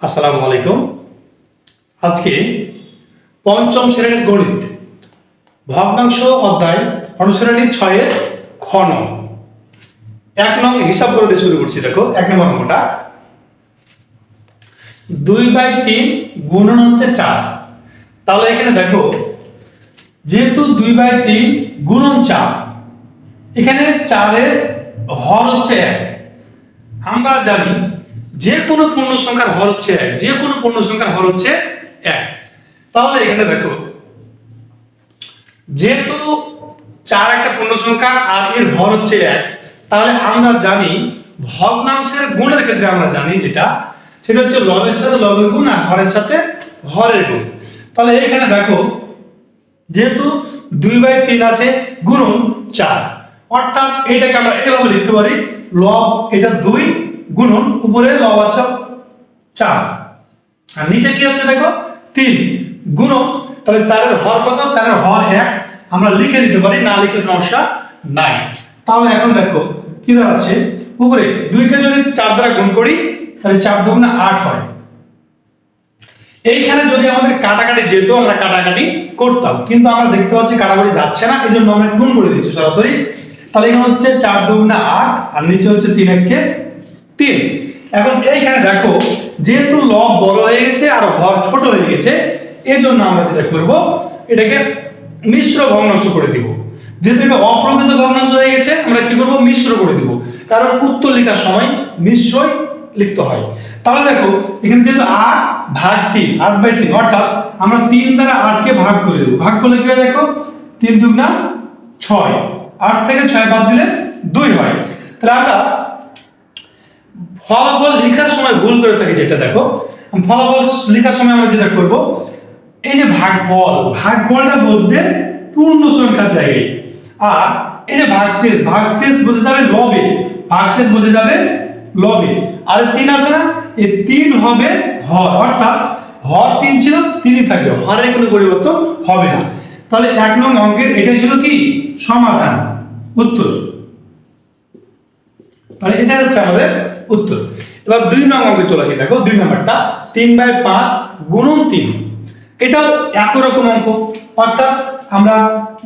আসসালামু আলাইকুম। আজকে পঞ্চম শ্রেণীর গণিত ভগ্নাংশ অধ্যায় অনুশীলনী 6 এর খ নং 1 নং হিসাব করে দিয়ে শুরু করছি। দেখো 1 নম্বর অঙ্কটা 2/3 গুণন হচ্ছে 4। তাহলে এখানে দেখো যেহেতু 2/3 গুণন 4, এখানে 4 এর হর হচ্ছে 1। আমরা জানি যে কোনো পূর্ণ সংখ্যার হর হচ্ছে 1, যে কোনো পূর্ণ সংখ্যার হর হচ্ছে 1। তাহলে এখানে দেখো যেহেতু 4 একটা পূর্ণ সংখ্যা আর এর হর হচ্ছে 1, তাহলে আমরা জানি ভগ্নাংশের গুণের ক্ষেত্রে আমরা জানি সেটা হচ্ছে লবের সাথে লবের গুণ আর হরের সাথে হরের গুণ। তাহলে এখানে দেখো যেহেতু 2/3 আছে গুণন 4, অর্থাৎ এটাকে আমরা এভাবে লিখতে পারি লব এটা 2 গুণন উপরে লব আছে 4 আর নিচে কি হচ্ছে দেখো 3 গুণন। তাহলে 4 এর হর কত? 4 এর হর 1, আমরা লিখে দিতে পারি, না লিখলে সমস্যা নাই। তাহলে এখন দেখো কি দাঁড়াচ্ছে, উপরে 2 কে যদি 4 দ্বারা গুণ করি তাহলে 4 দুগুণে 8 হয়। এইখানে যদি আমাদের কাটাকাটি যেত আমরা কাটাকাটি করতাম, কিন্তু আমরা দেখতে পাচ্ছি কাটাকাটি যাচ্ছে না, এই জন্য আমরা গুণ করে দিচ্ছি সরাসরি। তাহলে এখানে হচ্ছে 4 দুগুণে 8 আর নিচে হচ্ছে 3 একে 3। এখন এইখানে দেখো যেহেতু লব বড় হয়ে গেছে আর হর ছোট হয়ে গেছে, এই জন্য আমরা যেটা করব এটাকে মিশ্র ভগ্নাংশ করে দিব। যেহেতু এটা অপ্রকৃত ভগ্নাংশ হয়ে গেছে আমরা কি করব, মিশ্র করে দিব, কারণ উত্তর লেখার সময় মিশ্রই লিখতে হয়। তাহলে দেখো এখানে যেহেতু 8 ভাগ 3 8/3, অর্থাৎ আমরা 3 দ্বারা 8 কে ভাগ করে দেব। ভাগ করলে কি হয় দেখো 3 দুগুণা 6, 8 থেকে 6 বাদ দিলে 2 হয়। তাহলে আমরা ফলাফল লেখার সময় ভুল করে থাকি, যেটা দেখো ফলাফল লেখার সময় আমরা যেটা করব, এই যে ভাগফলটা বলতে পূর্ণ সংখ্যার জায়গায়, আর এই যে ভাগশেষ বসে যাবে লবে, ভাগশেষ বসে যাবে লবে। আর 3 আছে না, এই 3 হবে হর, অর্থাৎ হর 3 ছিল 3ই থাকবে, হরের কোনো পরিবর্তন হবে না। তাহলে 1 নং অঙ্কের এটাই ছিল কি সমাধান, উত্তর। তাহলে এটা হচ্ছে আমাদের উত্তর। এবার 2 নং অঙ্কে চলে আসি। দেখো 2 নম্বরটা 3/5 গুণন 3। এটাও একই রকম অঙ্ক, অর্থাৎ আমরা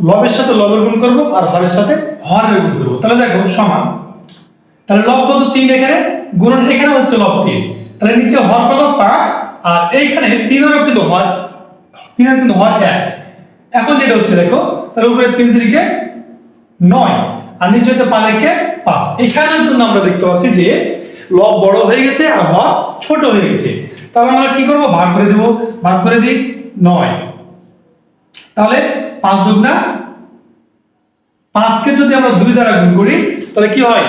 লবের সাথে লবের গুণ করব আর হরের সাথে হরের গুণ করব। তাহলে দেখো সমান, তাহলে লব কত 3, এখানে গুণন এখানে হচ্ছে লব 3, তাহলে নিচে হর কত 5 আর এইখানে 3 এরও কিন্তু হর 1। এখন যেটা হচ্ছে দেখো, তাহলে উপরে 3 3 9 আর নিচে হচ্ছে 5 1 5। এখানেও কিন্তু আমরা দেখতে পাচ্ছি যে লব বড় হয়ে গেছে আর হর ছোট হয়ে গেছে। তাহলে আমরা কি করব, ভাগ করে দেব। ভাগ করে দিই 9, তাহলে 5 দুগুণা 5 কে যদি আমরা 2 দ্বারা গুণ করি তাহলে কি হয়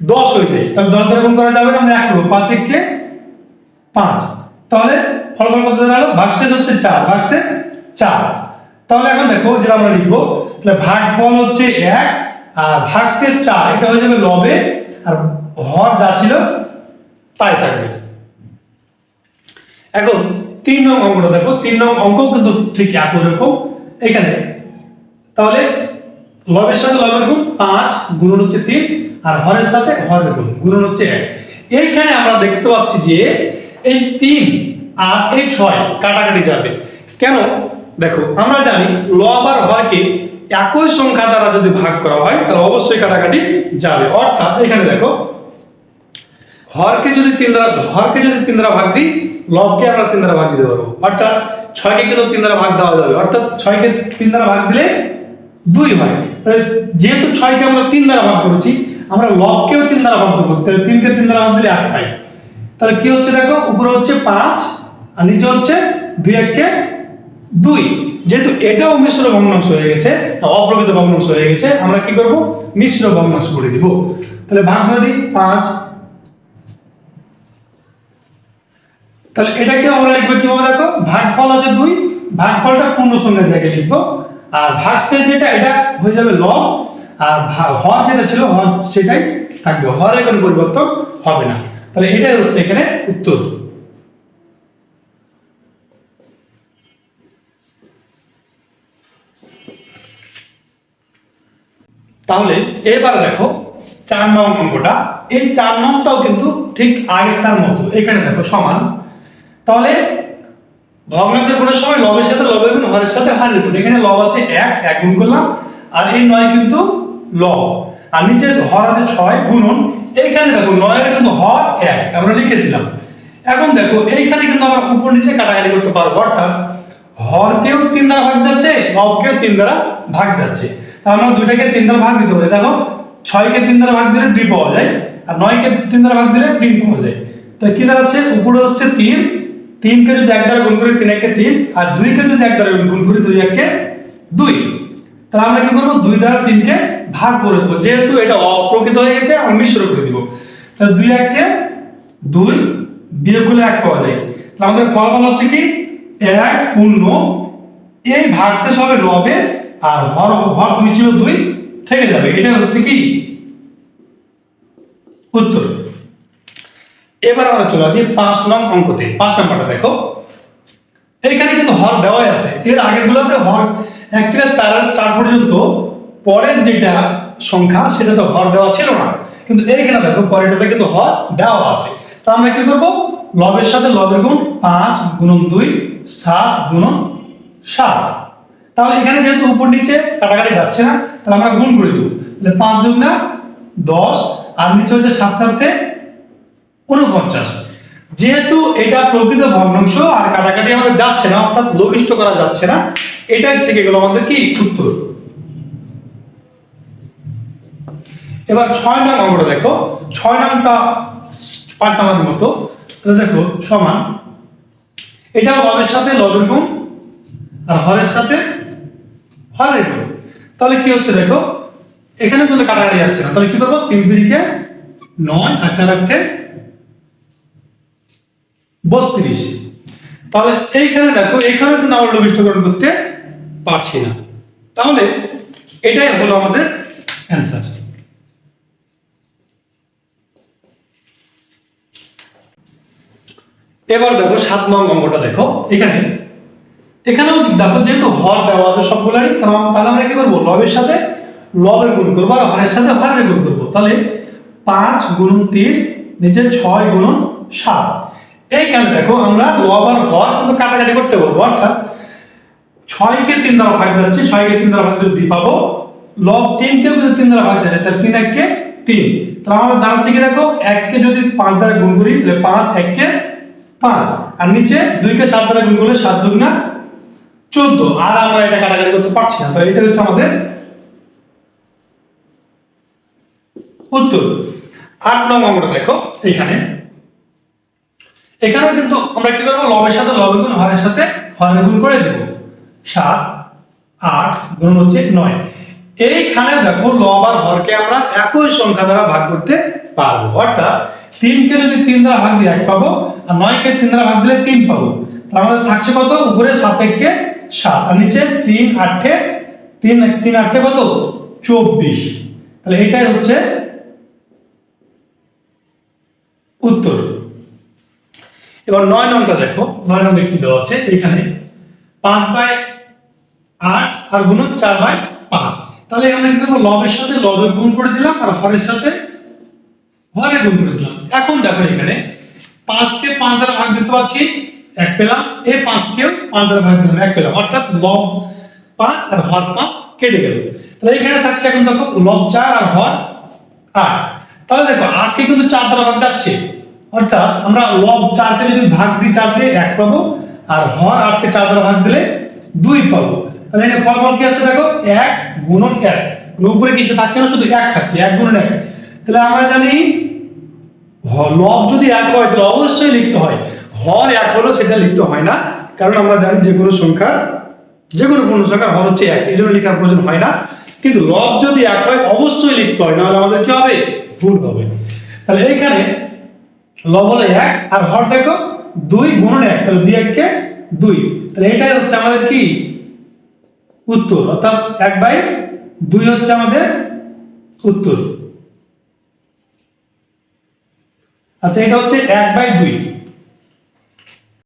10 হয়ে যায়। তাহলে 10 দ্বারা গুণ করা যাবে না, আমরা 1 করব, 5 1 5। তাহলে ফলাফল কত দাঁড়ালো, ভাগশেষ হচ্ছে 4, ভাগশেষ 4। তাহলে এখন দেখো যেটা আমরা লিখবো, তাহলে ভাগফল হচ্ছে 1 আর ভাগশেষ 4, এটা হয়ে যাবে লবে আর হর যা ছিল তাই থাকবে। এখন 3 নং অঙ্কটা দেখো, 3 নং অঙ্ক কিন্তু ঠিক একই রকম এখানে। তাহলে লবের সাথে লবের গুণ 5 গুণন হচ্ছে 3 আর হরের সাথে হরের গুণ গুণন হচ্ছে 1। এইখানে আমরা দেখতে পাচ্ছি যে এই 3 আর এই 6 কাটাকাটি যাবে। কেন দেখো, আমরা জানি লব আর হরকে একই সংখ্যা দ্বারা যদি ভাগ করা হয় তাহলে অবশ্যই কাটাকাটি যাবে। অর্থাৎ এখানে দেখো হরকে যদি 3 দ্বারা ভাগ দিই, লবকে আমরা 3 দ্বারা ভাগ দিতে পারবো, অর্থাৎ 6 কে কিন্তু 3 দ্বারা ভাগ দেওয়া যাবে, অর্থাৎ 6 কে 3 দ্বারা ভাগ দিলে 2 হয়। তাহলে যেহেতু 6 কে আমরা 3 দ্বারা ভাগ করেছি, আমরা লবকেও 3 দ্বারা ভাগ করব, তাহলে 3 কে 3 দ্বারা ভাগ দিলে 8 পাই। তাহলে কি হচ্ছে দেখো, উপরে হচ্ছে 5 আর নিচে হচ্ছে 2 1 2। যেহেতু এটাও মিশ্র ভগ্নাংশ হয়ে গেছে, অপ্রকৃত ভগ্নাংশ হয়ে গেছে, আমরা কি করব, মিশ্র ভগ্নাংশ করে দিব। তাহলে ভাগ করে দিই 5। তাহলে এটাকে আমরা লিখবো কিভাবে দেখো, ভাগফল আছে 2, ভাগফলটা পূর্ণ সংখ্যার জায়গায় লিখবো, আর ভাগশেষ যেটা এটা হয়ে যাবে লব, আর হর যেটা ছিল হর সেটাই থাকবে, হরের কোনো পরিবর্তন হবে না। তাহলে এটাই হচ্ছে এখানে উত্তর। তাহলে এবার দেখো 4 নং অঙ্কটা, এই 4 নংটাও কিন্তু ঠিক আগেরটার মতো। এখানে দেখো সমান তাহলে ভগ্নাংশের গুণের সময় লবের সাথে লবের গুণ, হরের সাথে হরের গুণ। এখানে লব আছে 1, 1 গুণ করলাম, আর এই 9 কিন্তু লব, আর নিচে হর আছে 6 গুণন, এইখানে দেখো 9 এর কিন্তু হর 1 আমরা লিখে দিলাম। এখন দেখো এইখানে কিন্তু আমরা উপর নিচে কাটাকাটি করতে পারবো, অর্থাৎ হরকেও 3 দ্বারা ভাগ যাচ্ছে, লবকেও 3 দ্বারা ভাগ যাচ্ছে। তাহলে আমরা দুইটাকে 3 দ্বারা ভাগ দিতে পারি। দেখো 6 কে 3 দ্বারা ভাগ দিলে 2 পাওয়া যায়, আর 9 কে 3 দ্বারা ভাগ দিলে 3 পাওয়া যায়। তাহলে কি দাঁড়াচ্ছে, উপরে হচ্ছে 3, 3 কে যদি 1 দ্বারা গুণ করি 3 1 3, আর 2 কে যদি 1 দ্বারা গুণ করি 2 1 2। তাহলে আমরা কি করব, 2 দ্বারা 3 কে ভাগ করে দেব, যেহেতু এটা অপ্রকৃত হয়ে গেছে আমরা মিশ্র করে দিব। তাহলে 2 1 কে 2, বিয়োগ করলে 1 পাওয়া যায়। তাহলে আমাদের ফলাফল হচ্ছে কি 1 পূর্ণ, এই ভাগশেষ হবে লবে, আর হর হর 2 ছিল 2 থেকে যাবে, এটা হচ্ছে কি উত্তর। এবার আমরা চলে আসি 5 নং অঙ্কতে। 5 নম্বরটা দেখো, এখানে কিন্তু হর দেওয়াই আছে, এর আগের গুলোতে হর 1 থেকে 4 পর্যন্ত পরের যেটা সংখ্যা সেটাতে হর দেওয়া ছিল না, কিন্তু এইখানে দেখো পরেরটাতে কিন্তু হর দেওয়া আছে। তো আমরা কি করব, লবের সাথে লবের গুণ 5 গুণন 2 7 গুণন 7। তাহলে এখানে যেহেতু উপর নিচে কাটাকাটি যাচ্ছে না, তাহলে আমরা গুণ করে দেব। তাহলে 5 2 না 10, আর নিচে হচ্ছে 7 7 49। যেহেতু এটা প্রকৃত ভগ্নাংশ আর কাটাকাটি আমাদের যাচ্ছে না, অর্থাৎ লঘিষ্ঠ করা যাচ্ছে না, এটাই থেকে গেল আমাদের কি উত্তর। এবার 6 নং অঙ্কটা দেখো, 6 নংটা 5 নম্বরের মতো। তাহলে দেখো সমান, এটাও লবের সাথে লবের গুণ, আর হরের সাথে হরের গুণ। তাহলে কি হচ্ছে দেখো, এখানে কিন্তু কাটাকাটি যাচ্ছে না, তাহলে কি করব, 3 3 কে 9, আর 4 8 কে 32। তাহলে এইখানে দেখো, এখানে কিন্তু আমরা লঘিষ্ঠকরণ করতে পারছি না, তাহলে এটাই হলো আমাদের অ্যান্সার। এবার দেখো 7 নং অঙ্কটা দেখো, এখানেও দেখো যেহেতু হর দেওয়া আছে সবগুলোরই, তাহলে আমরা কি করব, লবের সাথে লবের গুণ করব, আর হরের সাথে হরের গুণ করব। তাহলে 5 গুণন 3 নিচে 6 গুণন 7। এইখানে দেখো আমরা লব আর হর কিন্তু কাটাকাটি করতে পারবো, অর্থাৎ 6 কে 3 দ্বারা ভাগ যাচ্ছে, 6 কে 3 দ্বারা ভাগ দিলে 2 পাবো, লব 3 কে যদি 3 দ্বারা ভাগ যাচ্ছে তাহলে 3 1 কে 3। তাহলে আমাদের দাঁড়াচ্ছে কি দেখো, 1 কে যদি 5 দ্বারা গুণ করি তাহলে 5 1 কে 5, আর নিচে 2 কে 7 দ্বারা গুণ করলে 7 2 না 14। আর আমরা এটা কাটাকাটি করতে পারছি না, তো এটা হচ্ছে আমাদের উত্তর। 8 নং অঙ্কটা দেখো, এখানেও কিন্তু আমরা কি করব, লবের সাথে লবের গুণ, হরের সাথে হরের গুণ করে দেব। 7 8 গুণ হচ্ছে 9। এইখানে দেখো লব আর হরকে আমরা একই সংখ্যা দ্বারা ভাগ করতে পারবো, অর্থাৎ 3 কে যদি 3 দ্বারা ভাগ দিই 1 পাবো, আর 9 কে 3 দ্বারা ভাগ দিলে 3 পাবো। তাহলে আমাদের থাকছে কত, উপরে 7 1 কে 7, আর নিচে 3 8 কে 3 3 8 কে কত 24। তাহলে এটাই হচ্ছে উত্তর। এবার 9 নম্বরটা দেখো, 9 নম্বরে কি দেওয়া আছে, এখানে 5/8 আর গুণন 4/5। তাহলে আমরা কি করব, লবের সাথে লবের গুণ করে দিলাম, আর হরের সাথে হরের গুণ করে দিলাম। এখন দেখো এখানে 5 কে 5 দ্বারা ভাগ দিতে পারছি, 1 পেলাম, এই 5 কেও 5 দ্বারা ভাগ দিলাম, 1 পেলাম, অর্থাৎ লব 5 আর হর 5 কেটে গেল। তাহলে এখানে থাকছে এখন দেখো লব 4 আর হর 8। তাহলে দেখো 8 কে কিন্তু 4 দ্বারা ভাগ যাচ্ছে, অর্থাৎ আমরা লব 4 কে যদি ভাগ দিই 4 দিয়ে 1 পাবো, আর হর 8 কে 4 দ্বারা ভাগ দিলে 2 পাবো। তাহলে এখানে ফলাফল কি আছে দেখো, 1 গুণন 1, উপরে কিছু থাকছে না, শুধু 1 থাকছে, 1 গুণন 1। তাহলে আমরা জানি লব যদি 1 হয় তাহলে অবশ্যই লিখতে হয়, হর 1 হলো সেটা লিখতে হয় না, কারণ আমরা জানি যে কোনো সংখ্যা, যে কোনো পূর্ণ সংখ্যা হর হচ্ছে 1, এই জন্য লেখার প্রয়োজন হয় না। কিন্তু লব যদি 1 হয় অবশ্যই লিখতে হয়, নাহলে আমাদের কি হবে, ভুল হবে। তাহলে এইখানে লব হলো 1, আর হর দেখো 2 গুণন 1, তাহলে 2 1 কে 2। তাহলে এটাই হচ্ছে আমাদের কি উত্তর, অর্থাৎ 1/2 হচ্ছে আমাদের উত্তর। আচ্ছা, এটা হচ্ছে 1/2।